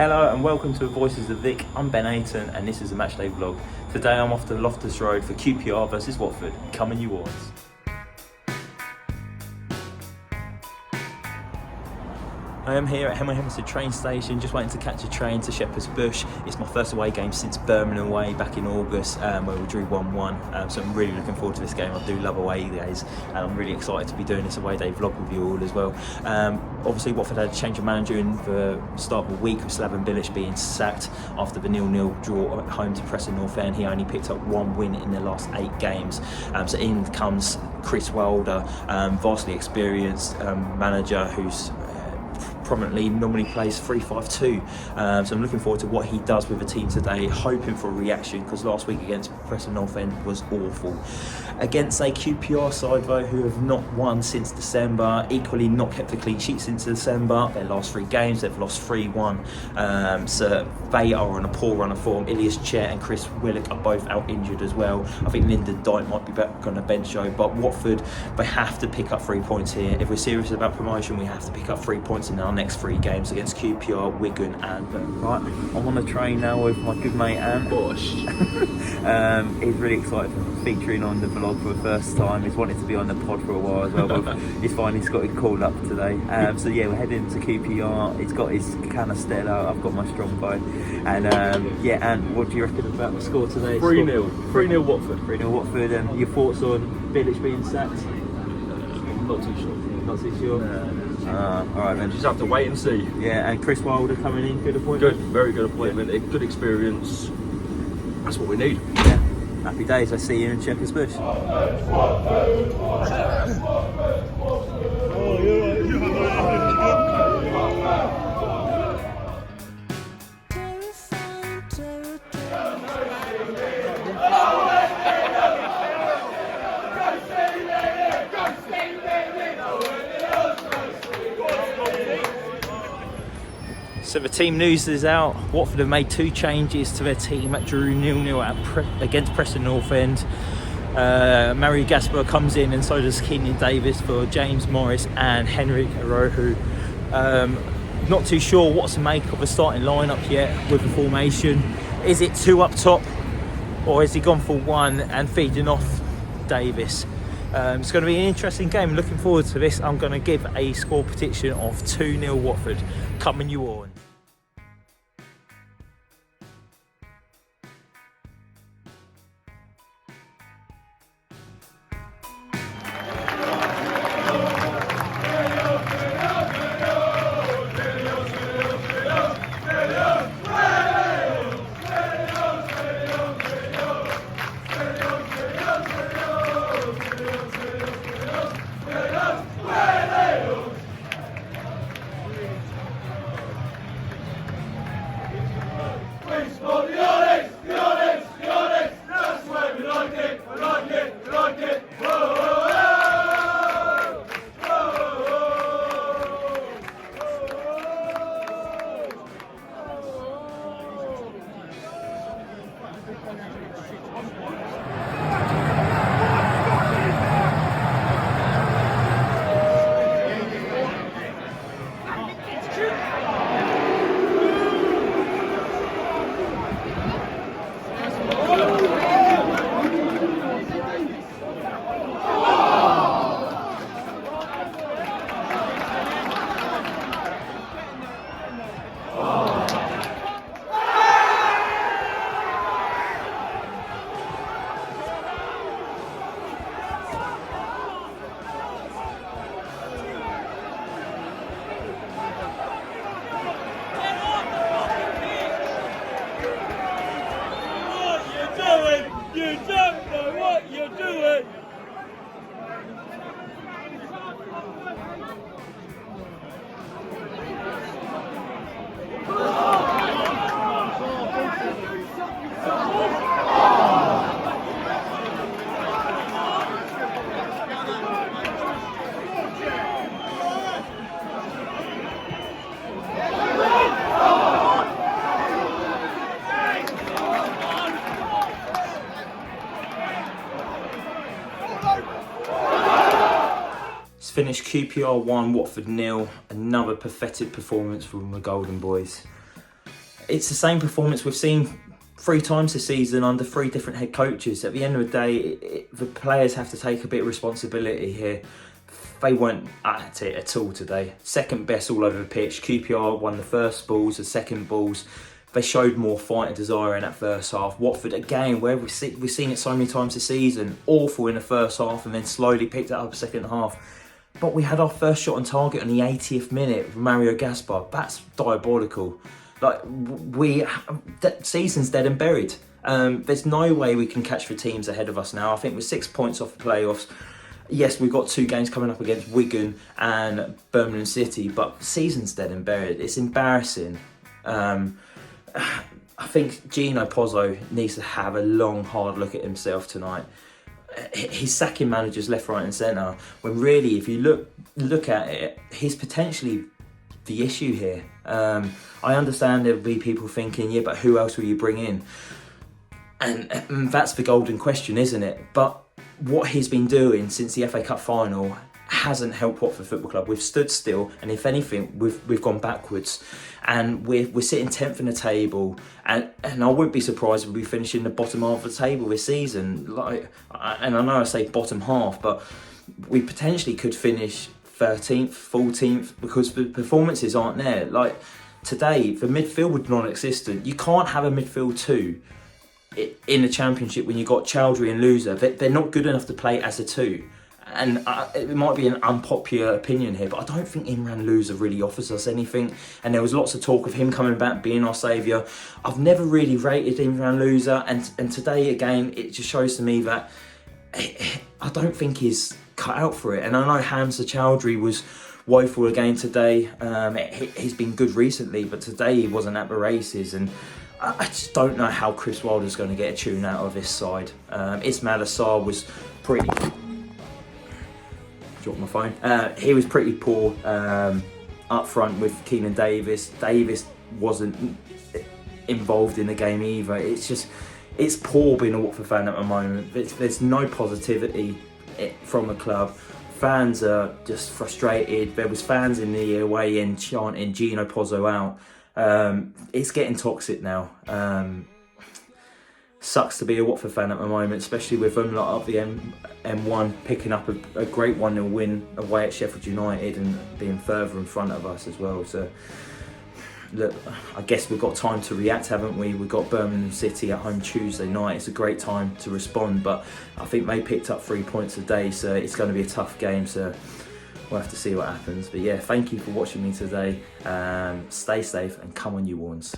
Hello and welcome to Voices of Vic. I'm Ben Aiton and this is a matchday vlog. Today I'm off to Loftus Road for QPR versus Watford. Come on you Wards. I am here at Hemel train station, just waiting to catch a train to Shepherd's Bush. It's my first away game since Birmingham away back in August, where we drew 1-1. So I'm really looking forward to this game. I do love away days, and I'm really excited to be doing this away day vlog with you all as well. Obviously, Watford had a change of manager in the start of the week, with Slaven Bilic being sacked after the 0-0 draw at home to Preston North End. He only picked up one win in the last 8 games. So in comes Chris Wilder, vastly experienced manager who's prominently normally plays 3-5-2, so I'm looking forward to what he does with the team today, hoping for a reaction, because last week against Preston North End was awful. Against a QPR side though who have not won since December, equally not kept a clean sheet since December. Their last 3 games they've lost 3-1, so they are on a poor run of form. Ilias Chet and Chris Willock are both out injured as well. I think Lyndon Dykes might be back on the bench though, but Watford, they have to pick up 3 points here. If we're serious about promotion, we have to pick up 3 points in our next 3 games against QPR, Wigan and Burnley. Right, I'm on the train now with my good mate Ant. He's really excited for featuring on the vlog for the first time. He's wanted to be on the pod for a while as well, but he's finally got his call up today. So yeah, we're heading to QPR. He's got his Canastella, I've got my Strongbow. And yeah, Ant, what do you reckon about the score today? 3-0. 3-0 Watford. 3-0 Watford. And your thoughts on Bilic being sacked? Not too sure. Not too sure? Alright then. Just have to wait and see. Yeah, and Chris Wilder coming in, good appointment? Good, very good appointment, a good experience. That's what we need. Yeah. Happy days, I see you in Shepherd's Bush. So the team news is out. Watford have made 2 changes to their team that drew 0-0 against Preston North End. Mario Gaspar comes in, and so does Keenan Davis for James Morris and Henrik Arohu. Not too sure what to make of the starting lineup yet with the formation. Is it 2 up top, or has he gone for 1 and feeding off Davis? It's going to be an interesting game. Looking forward to this. I'm going to give a score prediction of 2-0 Watford. Coming you on. You don't know what you're doing! Finished QPR 1, Watford 0. Another pathetic performance from the Golden Boys. it's the same performance we've seen 3 times this season under 3 different head coaches. At the end of the day, the players have to take a bit of responsibility here. They weren't at it at all today. Second best all over the pitch. QPR won the first balls, the second balls. They showed more fight and desire in that first half. Watford, again, where we've seen it so many times this season, awful in the first half and then slowly picked it up the second half. But we had our first shot on target on the 80th minute with Mario Gaspar. That's diabolical. Like, that season's dead and buried. There's no way we can catch the teams ahead of us now. I think we're 6 points off the playoffs. Yes, we've got 2 games coming up against Wigan and Birmingham City, but the season's dead and buried. It's embarrassing. I think Gino Pozzo needs to have a long, hard look at himself tonight. He's sacking managers left, right and centre, when really, if you look at it, he's potentially the issue here. I understand there'll be people thinking, yeah, but who else will you bring in? And that's the golden question, isn't it? But what he's been doing since the FA Cup final hasn't helped Watford Football Club. We've stood still, and if anything, we've gone backwards. And we're sitting 10th in the table, and I wouldn't be surprised if we finish in the bottom half of the table this season. And I know I say bottom half, but we potentially could finish 13th, 14th, because the performances aren't there. Like today, the midfield was non-existent. You can't have a midfield 2 in the Championship when you got Chowdhury and Loser. They're not good enough to play as a 2. And it might be an unpopular opinion here, but I don't think Imran Loser really offers us anything. And there was lots of talk of him coming back, being our saviour. I've never really rated Imran Loser, and today again, it just shows to me that I don't think he's cut out for it. And I know Hamza Chowdhury was woeful again today. He's been good recently, but today he wasn't at the races. And I just don't know how Chris Wilder's going to get a tune out of this side. Ismail Assar was pretty... Dropped my phone. He was pretty poor up front with Keenan Davis. Davis wasn't involved in the game either. It's poor being a Watford fan at the moment. There's no positivity from the club. Fans are just frustrated. There was fans in the away end chanting Gino Pozzo out. It's getting toxic now. Sucks to be a Watford fan at the moment, especially with them lot up the M1 picking up a great 1-0 win away at Sheffield United and being further in front of us as well. So, look, I guess we've got time to react, haven't we? We've got Birmingham City at home Tuesday night. It's a great time to respond, but I think they picked up 3 points today, so it's going to be a tough game. So we'll have to see what happens. But yeah, thank you for watching me today. Stay safe and come on, you Warns.